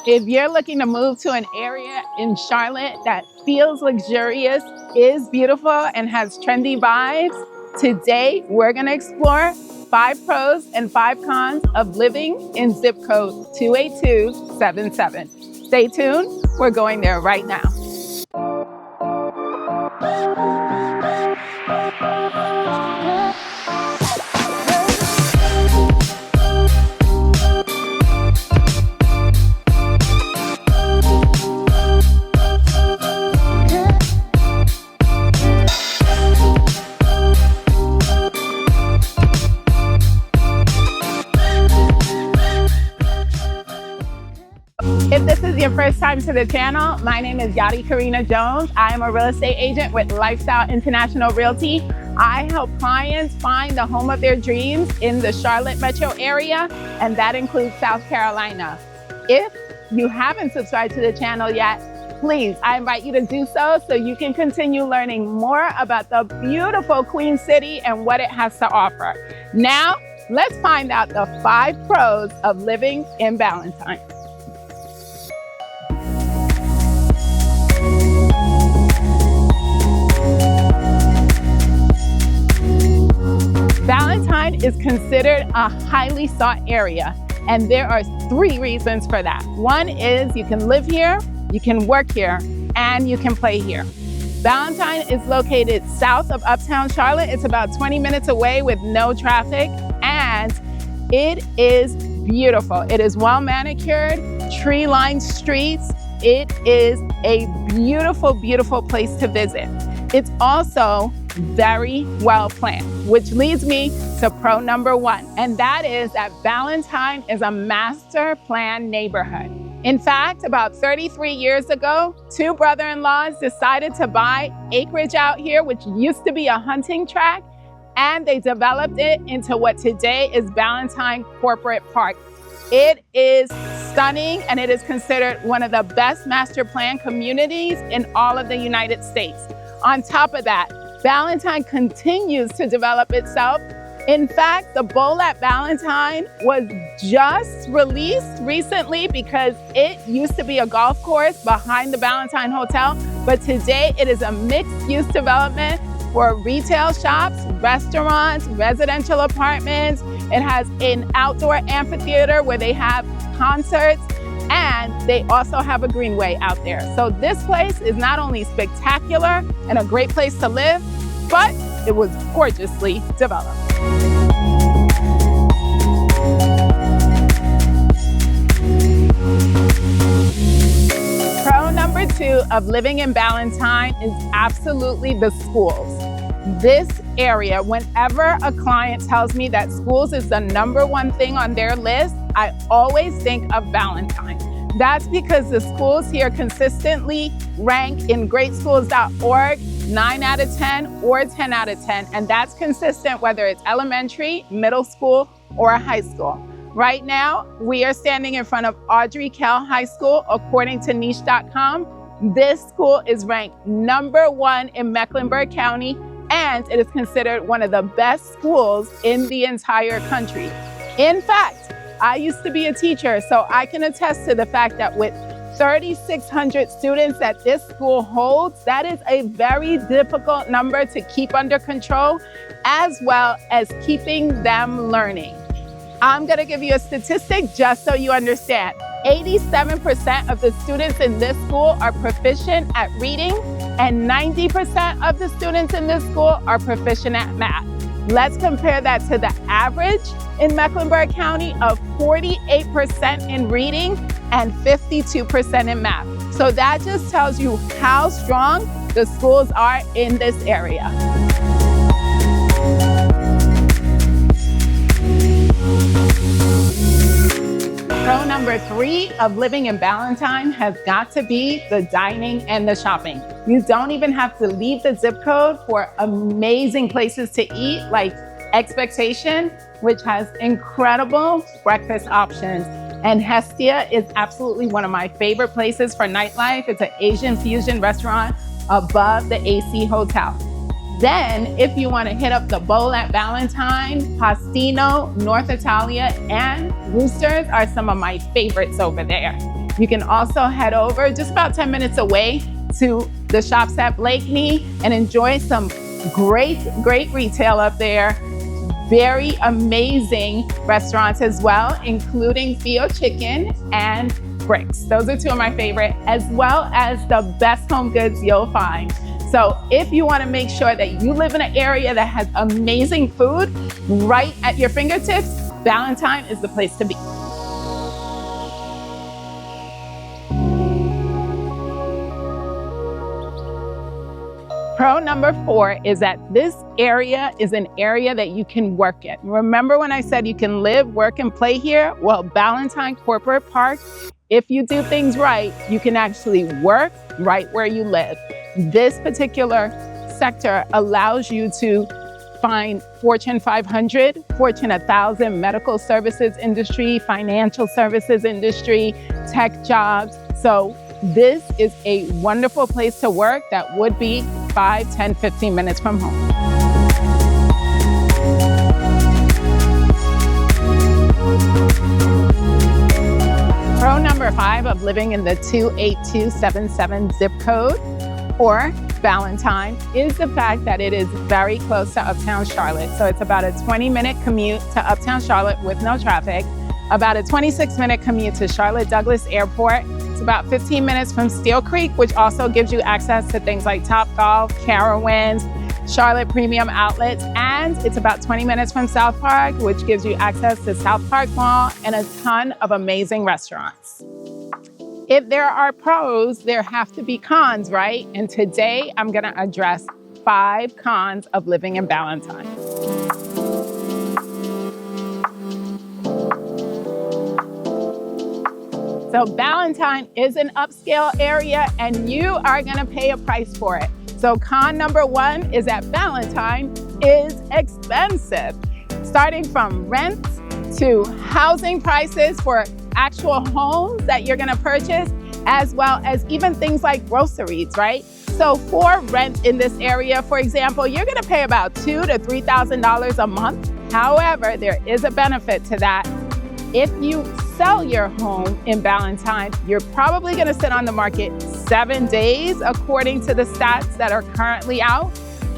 If you're looking to move to an area in Charlotte that feels luxurious, is beautiful, and has trendy vibes, today we're going to explore 5 pros and 5 cons of living in zip code 28277. Stay tuned, we're going there right now. If this is your first time to the channel, my name is Yadi Karina Jones. I am a real estate agent with Lifestyle International Realty. I help clients find the home of their dreams in the Charlotte metro area, and that includes South Carolina. If you haven't subscribed to the channel yet, please, I invite you to do so you can continue learning more about the beautiful Queen City and what it has to offer. Now, let's find out the 5 pros of living in Ballantyne. Ballantyne is considered a highly sought area, and there are 3 reasons for that. One is you can live here, you can work here, and you can play here. Ballantyne is located south of Uptown Charlotte. It's about 20 minutes away with no traffic, and it is beautiful. It is well manicured, tree-lined streets. It is a beautiful, beautiful place to visit. It's also very well planned, which leads me to pro number 1, and that is that Ballantyne is a master plan neighborhood. In fact, about 33 years ago, 2 brother-in-laws decided to buy acreage out here, which used to be a hunting track, and they developed it into what today is Ballantyne Corporate Park. It is stunning, and it is considered one of the best master plan communities in all of the United States. On top of that, Ballantyne continues to develop itself. In fact, the bowl at Ballantyne was just released recently because it used to be a golf course behind the Ballantyne Hotel, but today it is a mixed-use development for retail shops, restaurants, residential apartments. It has an outdoor amphitheater where they have concerts, and they also have a greenway out there. So this place is not only spectacular and a great place to live, but it was gorgeously developed. Pro number 2 of living in Ballantyne is absolutely the schools. This area, whenever a client tells me that schools is the number 1 thing on their list, I always think of Ballantyne. That's because the schools here consistently rank in greatschools.org 9 out of 10 or 10 out of 10, and that's consistent whether it's elementary, middle school, or high school. Right now, we are standing in front of Audrey Kell High School. According to niche.com, this school is ranked number 1 in Mecklenburg County, and it is considered one of the best schools in the entire country. In fact, I used to be a teacher, so I can attest to the fact that with 3,600 students that this school holds, that is a very difficult number to keep under control, as well as keeping them learning. I'm gonna give you a statistic just so you understand. 87% of the students in this school are proficient at reading, and 90% of the students in this school are proficient at math. Let's compare that to the average in Mecklenburg County of 48% in reading and 52% in math. So that just tells you how strong the schools are in this area. Pro number 3 of living in Ballantyne has got to be the dining and the shopping. You don't even have to leave the zip code for amazing places to eat like Expectation, which has incredible breakfast options. And Hestia is absolutely one of my favorite places for nightlife. It's an Asian fusion restaurant above the AC Hotel. Then, if you want to hit up the bowl at Ballantyne, Postino, North Italia, and Roosters are some of my favorites over there. You can also head over just about 10 minutes away to the shops at Blakeney and enjoy some great retail up there. Very amazing restaurants as well, including Theo Chicken and Bricks. Those are two of my favorite, as well as the best home goods you'll find. So if you want to make sure that you live in an area that has amazing food right at your fingertips, Ballantyne is the place to be. Pro number 4 is that this area is an area that you can work in. Remember when I said you can live, work, and play here? Well, Ballantyne Corporate Park, if you do things right, you can actually work right where you live. This particular sector allows you to find Fortune 500, Fortune 1000 medical services industry, financial services industry, tech jobs. So this is a wonderful place to work that would be 5, 10, 15 minutes from home. Pro number 5 of living in the 28277 zip code or Ballantyne is the fact that it is very close to Uptown Charlotte. So it's about a 20-minute commute to Uptown Charlotte with no traffic, about a 26-minute commute to Charlotte Douglas Airport. It's about 15 minutes from Steel Creek, which also gives you access to things like Topgolf, Carowinds, Charlotte Premium Outlets, and it's about 20 minutes from South Park, which gives you access to South Park Mall and a ton of amazing restaurants. If there are pros, there have to be cons, right? And today I'm gonna address 5 cons of living in Ballantyne. So Ballantyne is an upscale area and you are gonna pay a price for it. So con number 1 is that Ballantyne is expensive. Starting from rent to housing prices for actual homes that you're gonna purchase, as well as even things like groceries, right? So for rent in this area, for example, you're gonna pay about $2,000 to $3,000 a month. However, there is a benefit to that. If you sell your home in Ballantyne, you're probably gonna sit on the market 7 days, according to the stats that are currently out,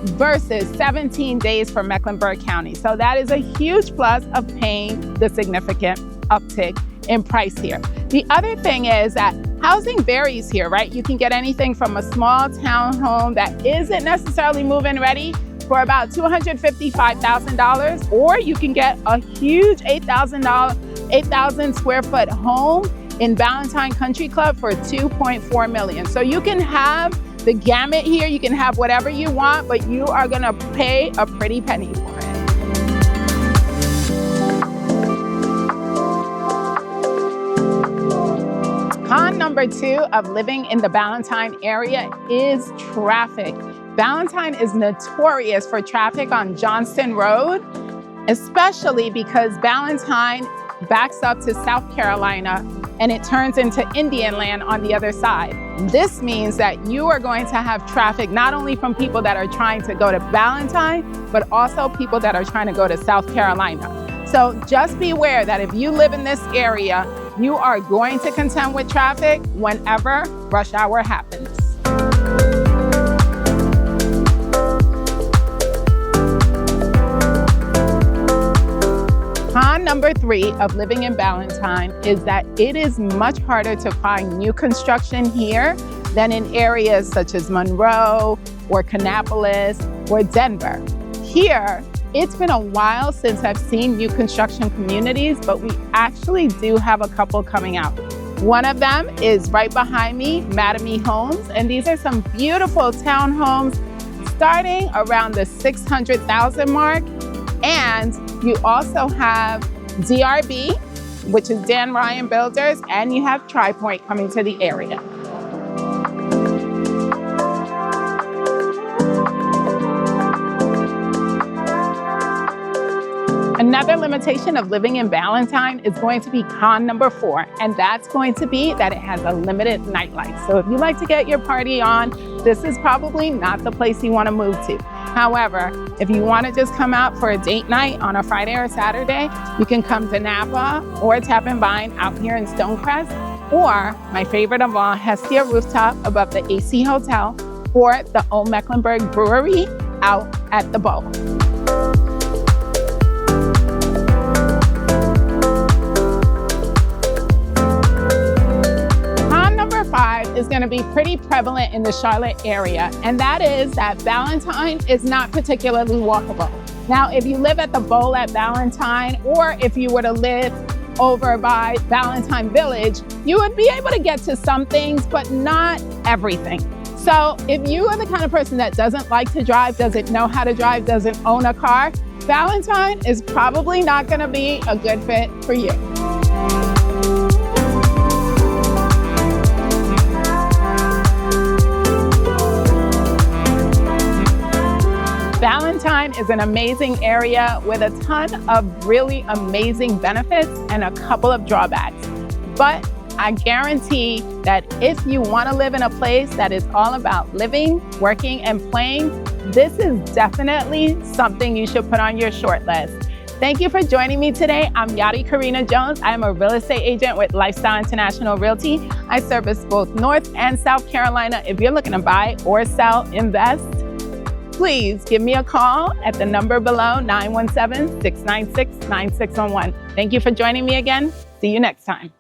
versus 17 days for Mecklenburg County. So that is a huge plus of paying the significant uptick in price here. The other thing is that housing varies here, right? You can get anything from a small townhome that isn't necessarily move-in ready for about $255,000, or you can get a huge 8,000 square foot home in Ballantyne Country Club for $2.4 million. So you can have the gamut here, you can have whatever you want, but you are gonna pay a pretty penny for it. Con number 2 of living in the Ballantyne area is traffic. Ballantyne is notorious for traffic on Johnston Road, especially because Ballantyne backs up to South Carolina and it turns into Indian land on the other side. This means that you are going to have traffic not only from people that are trying to go to Ballantyne, but also people that are trying to go to South Carolina. So just be aware that if you live in this area, you are going to contend with traffic whenever rush hour happens. Con number 3 of living in Ballantyne is that it is much harder to find new construction here than in areas such as Monroe or Kannapolis or Denver. Here, it's been a while since I've seen new construction communities, but we actually do have a couple coming out. One of them is right behind me, Mattamy Homes, and these are some beautiful townhomes starting around the $600,000 mark. And you also have DRB, which is Dan Ryan Builders, and you have TriPoint coming to the area. Another limitation of living in Ballantyne is going to be con number 4, and that's going to be that it has a limited nightlife. So if you like to get your party on, this is probably not the place you want to move to. However, if you want to just come out for a date night on a Friday or Saturday, you can come to Napa or Tap and Vine out here in Stonecrest. Or, my favorite of all, Hestia Rooftop above the AC Hotel, or the Old Mecklenburg Brewery out at the Bow. Con number 5 is going to be pretty prevalent in the Charlotte area, and that is that Ballantyne is not particularly walkable. Now, if you live at the Bowl at Ballantyne, or if you were to live over by Ballantyne Village, you would be able to get to some things, but not everything. So if you are the kind of person that doesn't like to drive, doesn't know how to drive, doesn't own a car, Ballantyne is probably not going to be a good fit for you. Ballantyne is an amazing area with a ton of really amazing benefits and a couple of drawbacks. But I guarantee that if you want to live in a place that is all about living, working, and playing, this is definitely something you should put on your short list. Thank you for joining me today. I'm Yadi Karina Jones. I am a real estate agent with Lifestyle International Realty. I service both North and South Carolina. If you're looking to buy or sell, invest, please give me a call at the number below, 917-696-9611. Thank you for joining me again. See you next time.